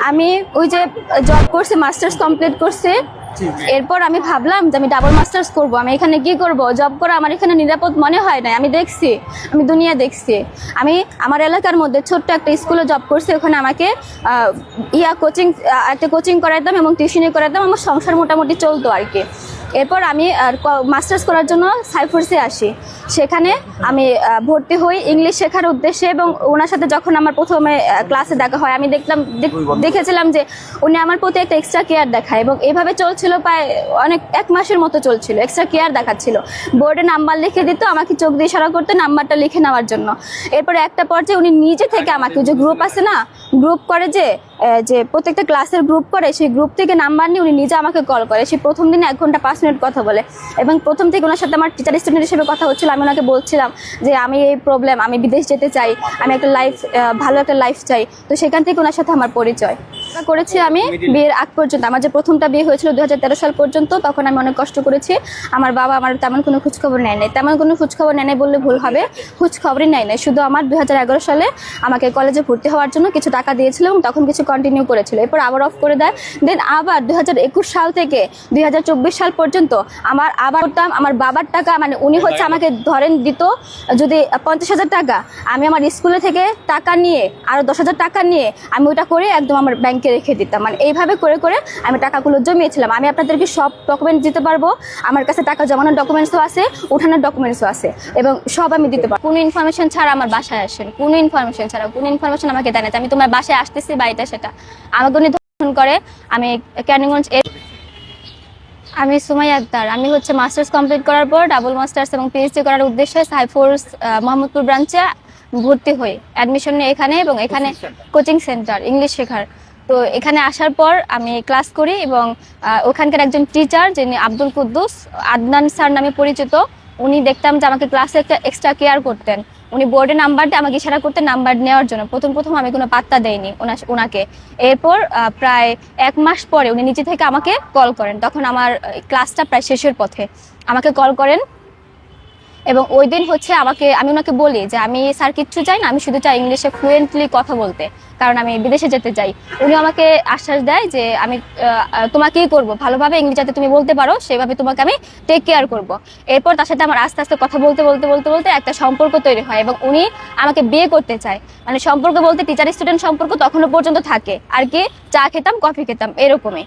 আমি ওই যে জব করছি, মাস্টার্স কমপ্লিট করছি, এরপর আমি ভাবলাম যে আমি ডাবল মাস্টার্স করব। আমি এখানে কি করব, জব করা আমার এখানে নিরাপদ মনে হয় না। আমি দেখছি, আমি দুনিয়া দেখছি। আমি আমার এলাকার মধ্যে ছোট্ট একটা স্কুলে জব করছি, ওখানে আমাকে একটা কোচিং করাইতাম এবং টিউশনি করাইতাম, আমার সংসার মোটামুটি চলতো আর কি। এরপর আমি মাস্টার্স করার জন্য সাইফোর্সে আসি। সেখানে আমি ভর্তি হই ইংলিশ শেখার উদ্দেশ্যে, এবং ওনার সাথে যখন আমার প্রথমে ক্লাসে দেখা হয়, আমি দেখেছিলাম যে উনি আমার প্রতি একটা এক্সট্রা কেয়ার দেখায়, এবং এইভাবে চলছিল প্রায় এক মাসের মতো চলছিল। এক্সট্রা কেয়ার দেখাচ্ছিল, বোর্ডে নাম্বার লিখে দিত, আমাকে চোখ দিয়ে ইশারা করতে নাম্বারটা লিখে নেওয়ার জন্য। এরপরে একটা পর্যায়ে উনি নিজে থেকে আমাকে, যে গ্রুপ আছে না, গ্রুপ করে যে প্রত্যেকটা ক্লাসের গ্রুপ করে, সেই গ্রুপ থেকে নাম্বার নিয়ে উনি নিজে আমাকে কল করে। সেই প্রথম দিনে 1 ঘন্টা 5 মিনিট কথা বলে, এবং প্রথম থেকে ওনার সাথে আমার টিচার স্টুডেন্ট হিসেবে কথা হচ্ছিল। আমি ওনাকে বলছিলাম যে আমি এই প্রবলেম, আমি বিদেশ যেতে চাই, আমি একটা ভালো একটা লাইফ চাই। তো সেখান থেকে ওনার সাথে আমার পরিচয় করেছি আমি বিয়ের আগ পর্যন্ত। আমার যে প্রথমটা বিয়ে হয়েছিল 2013 সাল পর্যন্ত, তখন আমি অনেক কষ্ট করেছি। আমার বাবা আমার তেমন কোনো খোঁজখবর নেয় নাই, তেমন কোনো খোঁজখবর নেয় নাই বললে ভুল হবে, খোঁজখবরই নেয় নাই। শুধু আমার 2011 সালে আমাকে কলেজে ভর্তি হওয়ার জন্য কিছু টাকা দিয়েছিল, এবং তখন কিছু কন্টিনিউ করেছিল, এরপর আবার অফ করে দেয়। দেন আবার 2021 সাল থেকে 2024 সাল পর্যন্ত আবার আমার বাবার টাকা, মানে উনি হচ্ছে আমাকে ধরেন দিত যদি 50,000 টাকা, আমি আমার স্কুলে থেকে টাকা নিয়ে আরও 10,000 টাকা নিয়ে আমি ওটা করে একদম আমার ব্যাংকে রেখে দিতাম। মানে এইভাবে করে করে আমি টাকাগুলো জমিয়েছিলাম। আমি আপনাদেরকে সব ডকুমেন্ট দিতে পারবো, আমার কাছে টাকা জমানোর ডকুমেন্টসও আছে, উঠানোর ডকুমেন্টসও আছে, এবং সব আমি দিতে পারবো। কোনো ইনফরমেশন ছাড়া আমার বাসায় আসেন, কোনো ইনফরমেশন আমাকে দেয় না আমি তোমার বাসায় আসতেছি বা এটা সেটা। আমাকে উনি ধর্ষণ করে। আমি ক্যানিগঞ্জ, আমি সুমাইয়া আক্তার। আমি হচ্ছে মাস্টার্স কমপ্লিট করার পর ডাবল মাস্টার্স এবং পিএইচডি করার উদ্দেশ্যে সাইফোর্স মোহাম্মদপুর ব্রাঞ্চে ভর্তি হই, অ্যাডমিশন নিয়ে এখানে, এবং এখানে কোচিং সেন্টার ইংলিশ শেখার। তো এখানে আসার পর আমি ক্লাস করি, এবং ওখানকার একজন টিচার যিনি আব্দুল কুদ্দুস আদনান স্যার নামে পরিচিত, উনি দেখতাম যে আমাকে ক্লাসে একটা এক্সট্রা কেয়ার করতেন। উনি বোর্ডে নাম্বার দিয়ে আমাকে ইশারা করতেন নাম্বার নেওয়ার জন্য। প্রথম আমি কোনো পাত্তা দেইনি ওনাকে। এরপর প্রায় 1 মাস পরে উনি নিচে থেকে আমাকে কল করেন, তখন আমার ক্লাসটা প্রায় শেষের পথে আমাকে কল করেন। এবং ওই দিন হচ্ছে আমি ওনাকে বলি যে আমি স্যার কিচ্ছু চাই না, আমি শুধু চাই ইংলিশে ফ্লুয়েন্টলি কথা বলতে, কারণ আমি বিদেশে যেতে চাই। উনি আমাকে আশ্বাস দেয় যে আমি তোমাকেই করবো, ভালোভাবে ইংলিশ যাতে তুমি বলতে পারো সেভাবে তোমাকে আমি টেক কেয়ার করবো। এরপর তার সাথে আমার আস্তে আস্তে কথা বলতে একটা সম্পর্ক তৈরি হয়, এবং উনি আমাকে বিয়ে করতে চায়। মানে সম্পর্ক বলতে টিচার স্টুডেন্ট সম্পর্ক তখনও পর্যন্ত থাকে আর কি, চা খেতাম, কফি খেতাম, এরকমই।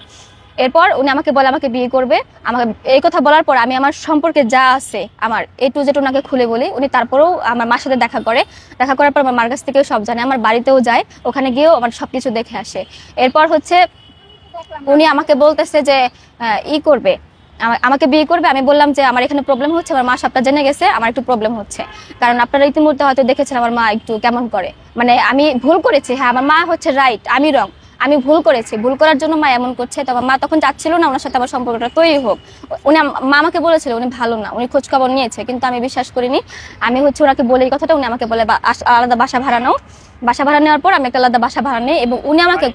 এরপর উনি আমাকে বলে আমাকে বিয়ে করবে। আমাকে এই কথা বলার পর আমি আমার সম্পর্কে যা আছে আমার A to Z ওনাকে খুলে বলি। উনি তারপরেও আমার মার সাথে দেখা করার পর আমার মার কাছ থেকেও সব জানে, আমার বাড়িতেও যায়, ওখানে গিয়েও আমার সবকিছু দেখে আসে। এরপর হচ্ছে উনি আমাকে বলতেছে যে করবে, আমাকে বিয়ে করবে। আমি বললাম যে আমার এখানে প্রবলেম হচ্ছে, আমার মা সবটা জেনে গেছে, আমার একটু প্রবলেম হচ্ছে, কারণ আপনারা ইতিমধ্যে হয়তো দেখেছেন আমার মা একটু কেমন করে, মানে আমি ভুল করেছি। হ্যাঁ, আমার মা হচ্ছে রাইট, আমি রং, আমি ভুল করেছি, ভুল করার জন্য মা এমন করছে। তো আমার মা তখন চাচ্ছিল না ওনার সাথে আমার সম্পর্কটা তৈরি হোক। মা আমাকে বলেছিল উনি ভালো না, উনি খোঁজ খবর নিয়েছে, কিন্তু আমি বিশ্বাস করিনি। আমি হচ্ছে ওনাকে বলে এই কথাটা, উনি আমাকে বলে আলাদা বাসা ভাড়া নেওয়ার পর আমি একটা আলাদা বাসা ভাড়া নেই, এবং উনি আমাকে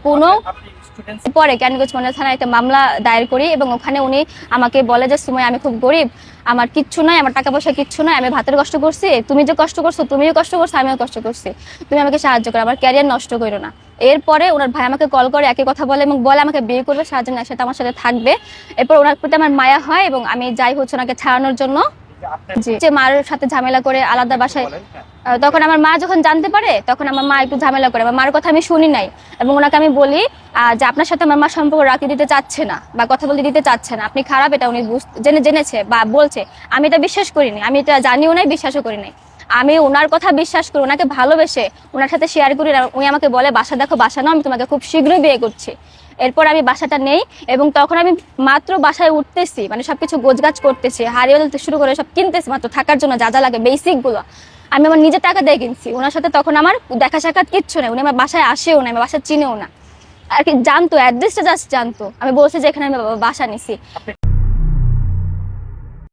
পরে ক্যানিগঞ্জ মডেল থানায় একটা মামলা দায়ের করি, এবং ওখানে উনি আমাকে বলে যে সুমাইয়া আমি খুব গরিব, আমার কিচ্ছু নাই, আমার টাকা পয়সা কিচ্ছু নাই, আমি ভাতের কষ্ট করছি, তুমি যে কষ্ট করছো, তুমিও কষ্ট করছো, আমিও কষ্ট করছি, তুমি আমাকে সাহায্য করো, আমার ক্যারিয়ার নষ্ট করো না। এরপরে ওনার ভাই আমাকে কল করে একই কথা বলে, এবং বলে আমাকে বিয়ে করবে, সারাদিন একসাথে আমার সাথে থাকবে। এরপর ওনার প্রতি আমার মায়া হয়, এবং আমি যাই হচ্ছে ওনাকে ছাড়ানোর জন্য, যে মার সাথে ঝামেলা করে আলাদা বাসায়। তখন আমার মা যখন জানতে পারে, তখন আমার মা একটু ঝামেলা করে। আমার মার কথা আমি শুনি নাই, এবং ওনাকে আমি বলি যে আপনার সাথে আমার মা সম্পর্ক রাখতে দিতে চাচ্ছে না বা কথা বলতে দিতে চাচ্ছে না, আপনি খারাপ, এটা উনি জেনেছে বা বলছে। আমি এটা বিশ্বাস করিনি, আমি এটা জানিও নাই, বিশ্বাসও করি নাই। আমি ওনার কথা বিশ্বাস করি, ওনাকে ভালোবেসে ওনার সাথে শেয়ার করি। উনি আমাকে বলে বাসা দেখো, বাসা নাও, আমি তোমাকে খুব শীঘ্রই বিয়ে করছি। এরপর আমি বাসাটা নেই, এবং তখন আমি মাত্র বাসায় উঠতেছি, মানে সবকিছু গোছগাছ করতেছি, হারিয়ে বলতে শুরু করে সব কিনতেছি মাত্র থাকার জন্য যা যা লাগে বেসিক গুলো, আমি আমার নিজের টাকা দিয়ে কিনছি। ওনার সাথে তখন আমার দেখা সাক্ষাৎ কিচ্ছু নেই, উনি আমার বাসায় আসেও না, আমার বাসা চিনেও না আর কি, জানতো অ্যাড্রেসটা জাস্ট জানতো। আমি বলছি যে এখানে আমি বাসা নিছি।